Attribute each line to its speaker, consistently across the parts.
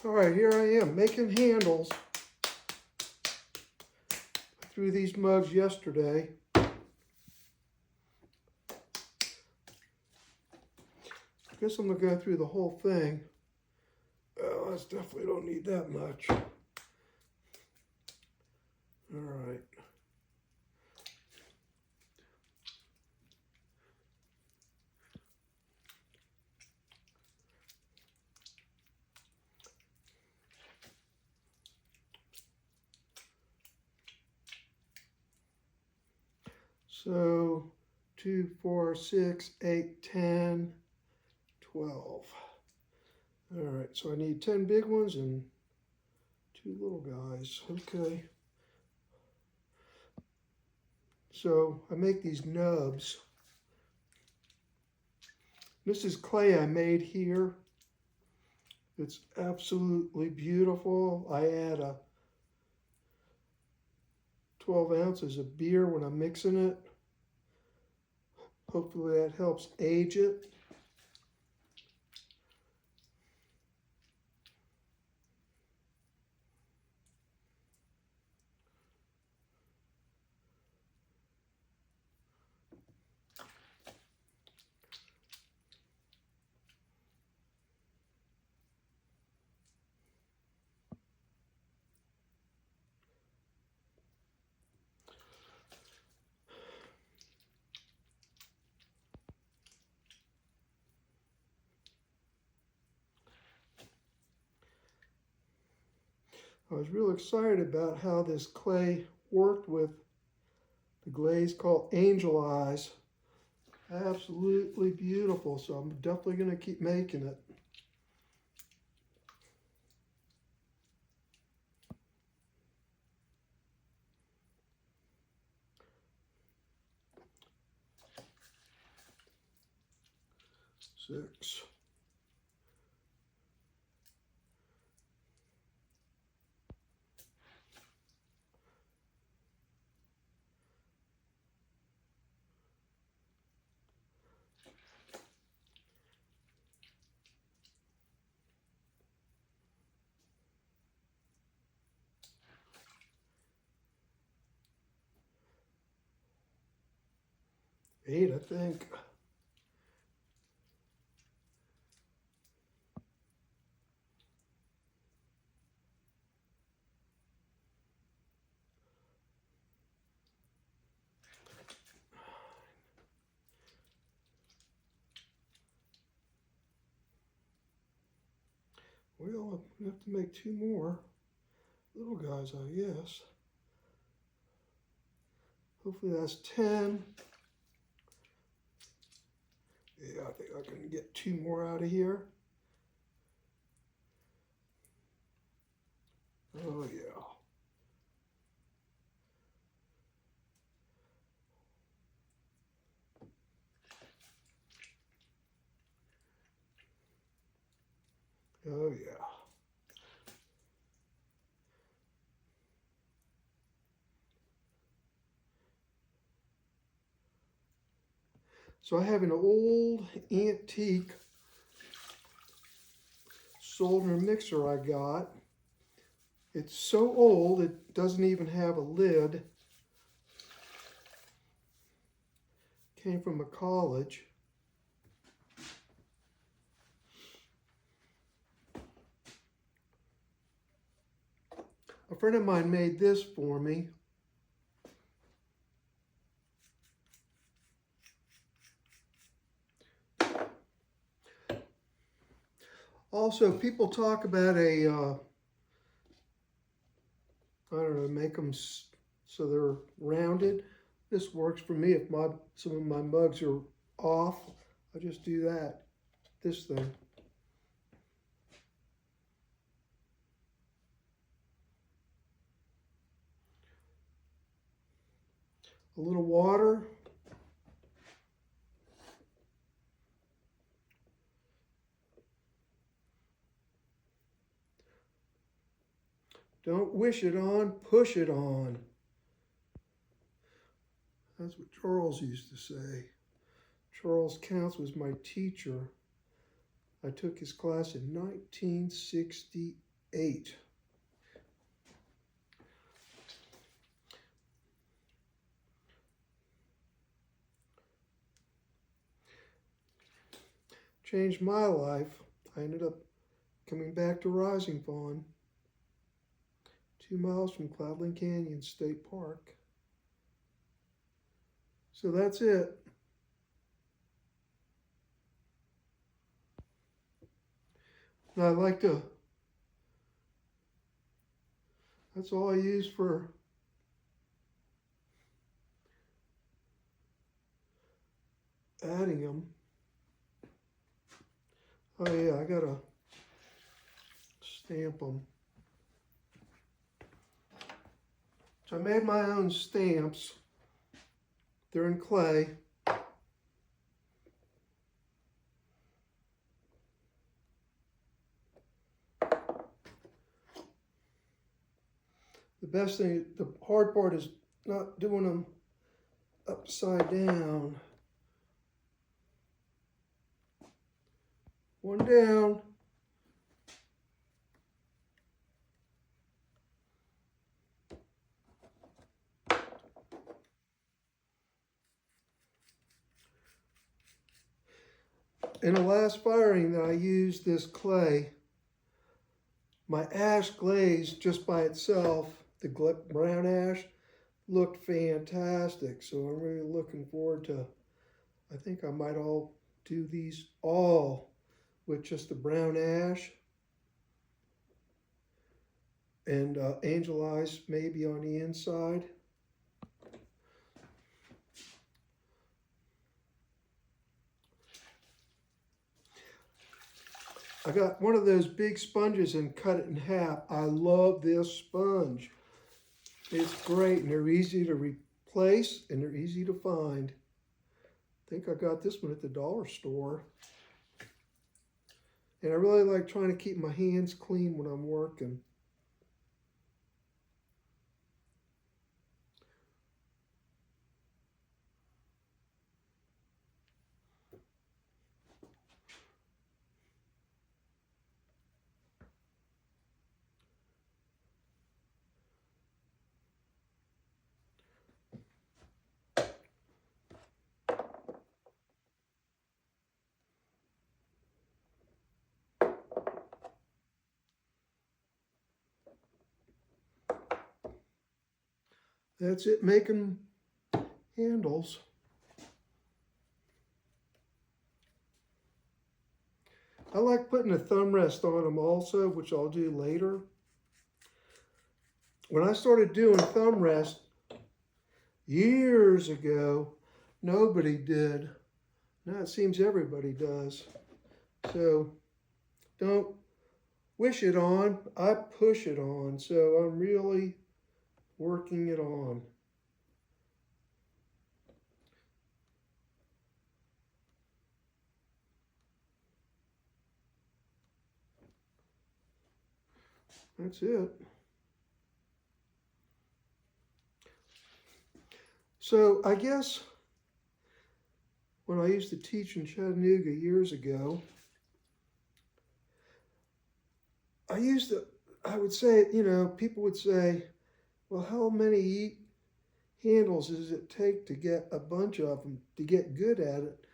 Speaker 1: All right, here I am making handles. I threw these mugs yesterday. I guess I'm gonna go through the whole thing. Oh, I definitely don't need that much. All right. So 2, 4, 6, 8, 10, 12. All right, so I need 10 big ones and 2 little guys. Okay. So I make these nubs. This is clay I made here. It's absolutely beautiful. I add 12 ounces of beer when I'm mixing it. Hopefully that helps age it. I was real excited about how this clay worked with the glaze called Angel Eyes. Absolutely beautiful, so I'm definitely going to keep making it. Six. Eight, I think. Well, we have to make 2 more little guys, I guess. Hopefully that's 10. Yeah, I think I can get 2 more out of here. Oh, yeah. Oh, yeah. So I have an old antique Soldner mixer I got. It's so old it doesn't even have a lid. Came from a college. A friend of mine made this for me. Also, people talk about I don't know, make them so they're rounded. This works for me. If some of my mugs are off, I just do that. This thing. A little water. Don't wish it on, push it on. That's what Charles used to say. Charles Counts was my teacher. I took his class in 1968. 8. Changed my life. I ended up coming back to Rising Fawn, 2 miles from Cloudland Canyon State Park. So that's it. And I like to, that's all I use for adding them. Oh yeah, I gotta stamp them. So I made my own stamps. They're in clay. The best thing, the hard part is not doing them upside down. One down. In the last firing that I used this clay, my ash glaze just by itself, the brown ash, looked fantastic. So I'm really looking forward to, I think I might all do these all with just the brown ash and angel eyes maybe on the inside. I got one of those big sponges and cut it in half. I love this sponge. It's great and they're easy to replace and they're easy to find. I think I got this one at the dollar store. And I really like trying to keep my hands clean when I'm working. That's it, making handles. I like putting a thumb rest on them also, which I'll do later. When I started doing thumb rest years ago, nobody did. Now it seems everybody does. So don't wish it on, I push it on. So I'm really working it on. That's it. So I guess when I used to teach in Chattanooga years ago, I would say, you know, people would say, well, how many handles does it take to get a bunch of them to get good at it?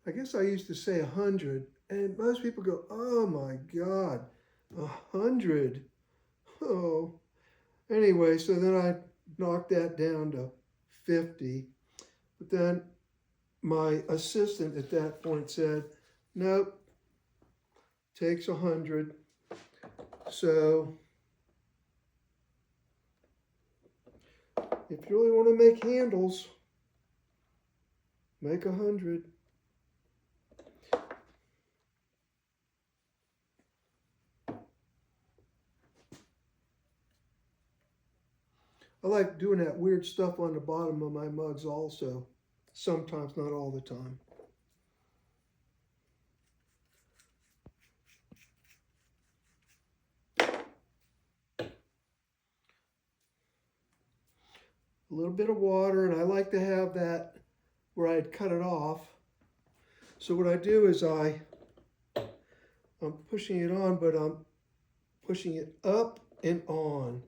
Speaker 1: I guess I used to say 100, and most people go, oh my God, 100. Oh, anyway, so then I knocked that down to 50, but then my assistant at that point said, nope, takes 100. So if you really want to make handles, make 100. I like doing that weird stuff on the bottom of my mugs also. Sometimes, not all the time. A little bit of water, and I like to have that where I'd cut it off. So what I do is I'm pushing it on, but I'm pushing it up and on.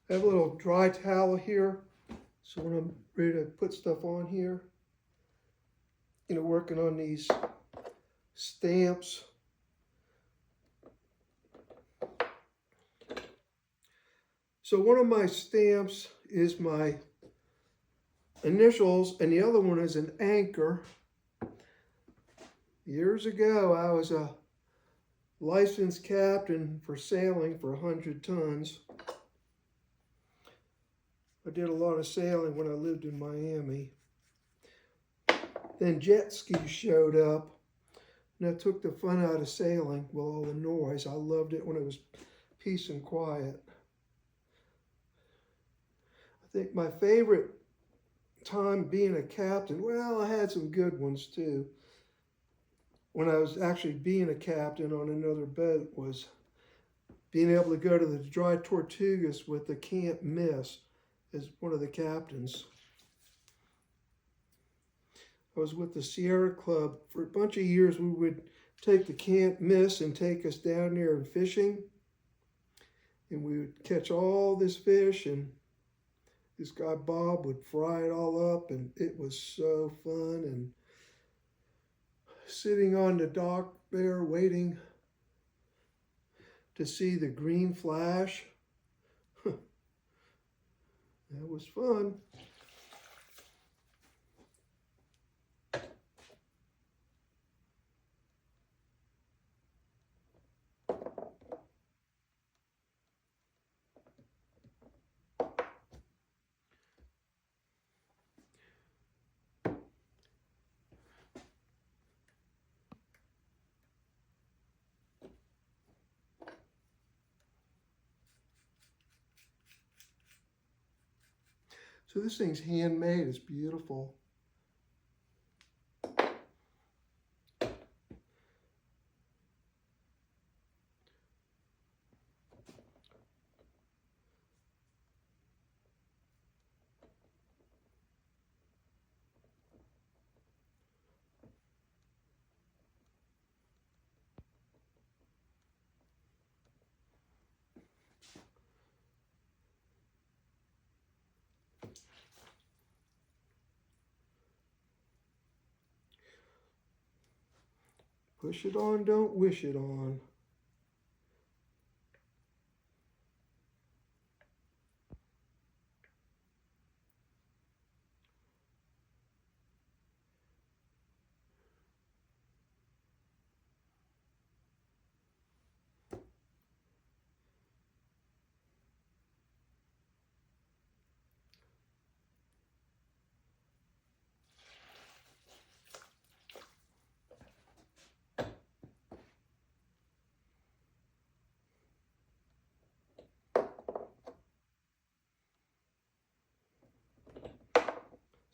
Speaker 1: I have a little dry towel here, so when I'm ready to put stuff on here, working on these stamps. So one of my stamps is my initials, and the other one is an anchor. Years ago, I was a licensed captain for sailing for 100 tons. I did a lot of sailing when I lived in Miami. Then jet skis showed up, and that took the fun out of sailing with all the noise. I loved it when it was peace and quiet. I think my favorite time being a captain, well, I had some good ones too. When I was actually being a captain on another boat was being able to go to the Dry Tortugas with the Can't Miss as one of the captains. I was with the Sierra Club. For a bunch of years, we would take the Can't Miss and take us down there and fishing. And we would catch all this fish, and this guy Bob would fry it all up, and it was so fun. And sitting on the dock there waiting to see the green flash, that was fun. So this thing's handmade, it's beautiful. Push it on, don't wish it on.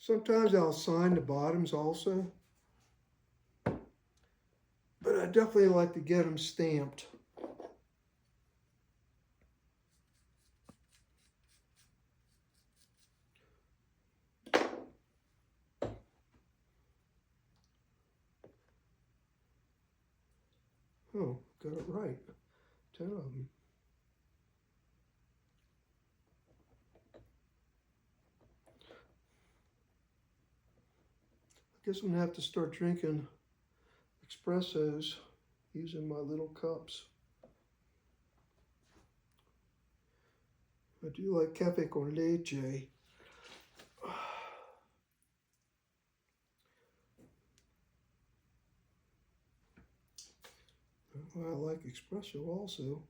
Speaker 1: Sometimes I'll sign the bottoms also, but I definitely like to get them stamped. Oh, got it right. 10 of them. I guess I'm gonna have to start drinking espressos using my little cups. I do like cafe con leche. Well, I like espresso also.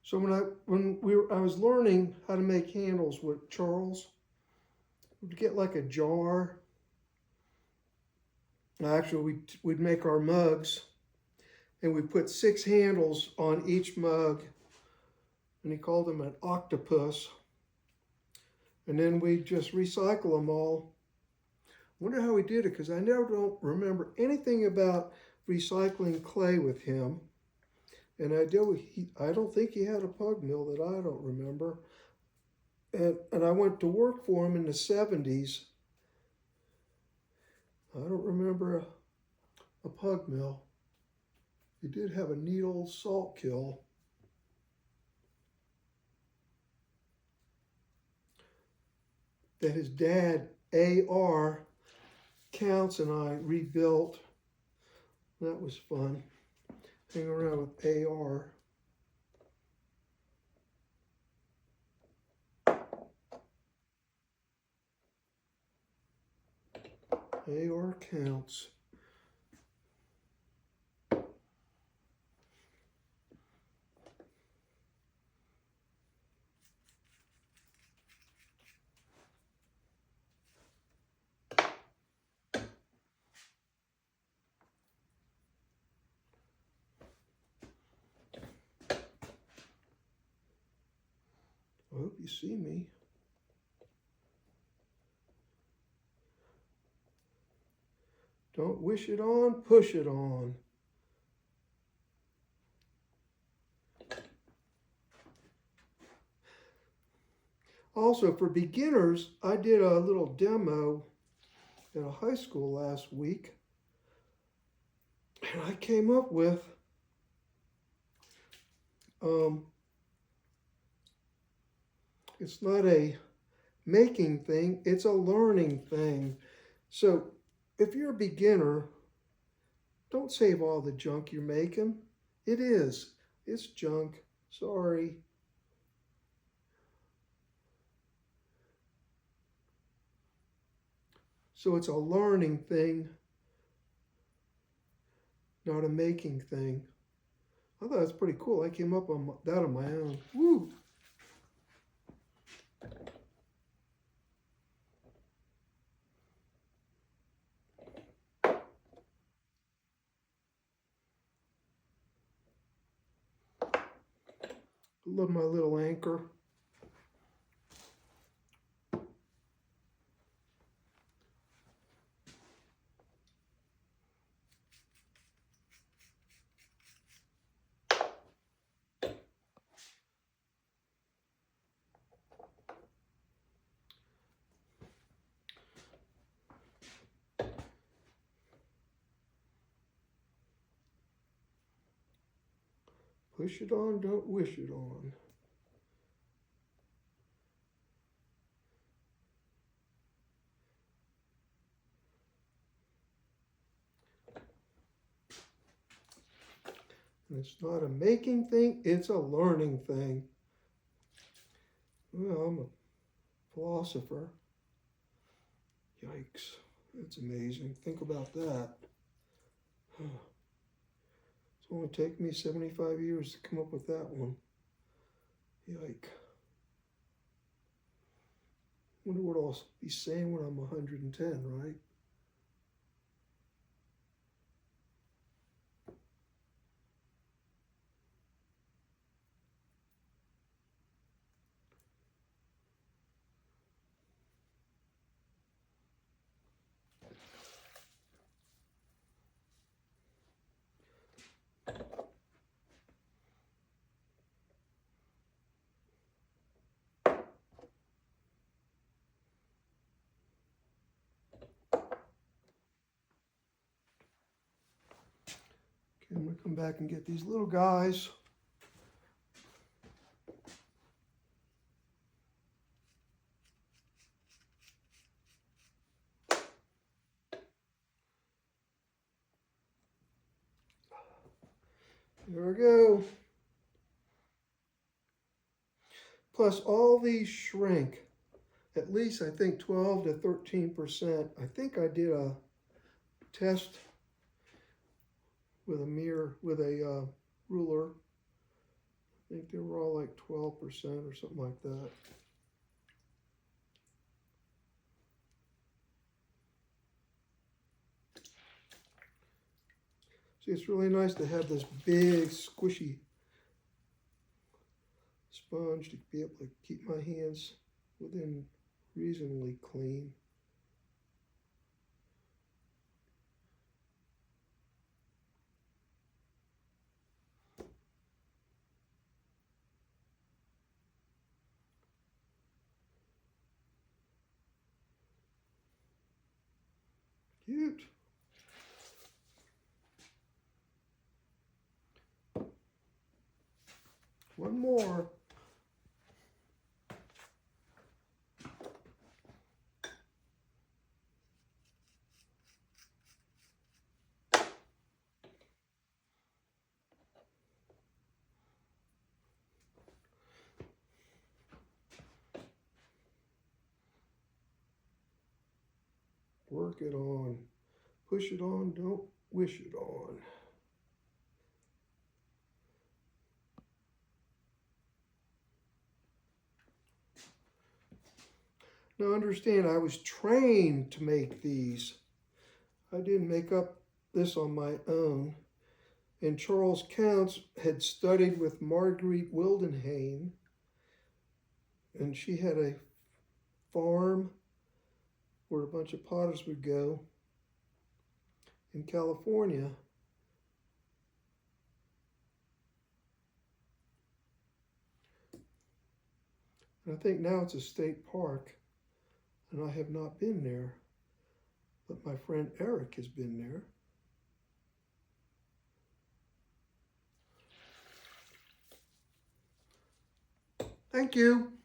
Speaker 1: So I was learning how to make handles with Charles, we'd get like a jar. Actually, we'd make our mugs, and we put 6 handles on each mug, and he called them an octopus. And then we'd just recycle them all. Wonder how he did it, because I never don't remember anything about recycling clay with him. And I don't think he had a pug mill that I don't remember. And I went to work for him in the 70s. I don't remember a pug mill. He did have a neat old salt kill. That his dad, A.R. Counts, and I rebuilt. That was fun. Hang around with A.R. A.R. Counts. I hope you see me. Don't wish it on, push it on. Also, for beginners, I did a little demo at a high school last week, and I came up with it's not a making thing, it's a learning thing. So if you're a beginner, don't save all the junk you're making. It's junk, sorry. So it's a learning thing, not a making thing. I thought it was pretty cool. I came up on that on my own. Woo! Love my little anchor. Push it on, don't wish it on. And it's not a making thing, it's a learning thing. Well, I'm a philosopher. Yikes, that's amazing. Think about that. It's only taken me 75 years to come up with that one. Yike. Wonder what I'll be saying when I'm 110, right? gonna come back and get these little guys. There we go. Plus all these shrink, at least I think 12 to 13%. I think I did a test with a mirror, with a ruler. I think they were all like 12% or something like that. See, it's really nice to have this big, squishy sponge to be able to keep my hands within reasonably clean. Cute. One more. Work it on. Push it on, don't wish it on. Now understand, I was trained to make these. I didn't make up this on my own. And Charles Counts had studied with Marguerite Wildenhain, and she had a farm where a bunch of potters would go in California. And I think now it's a state park, and I have not been there, but my friend Eric has been there. Thank you.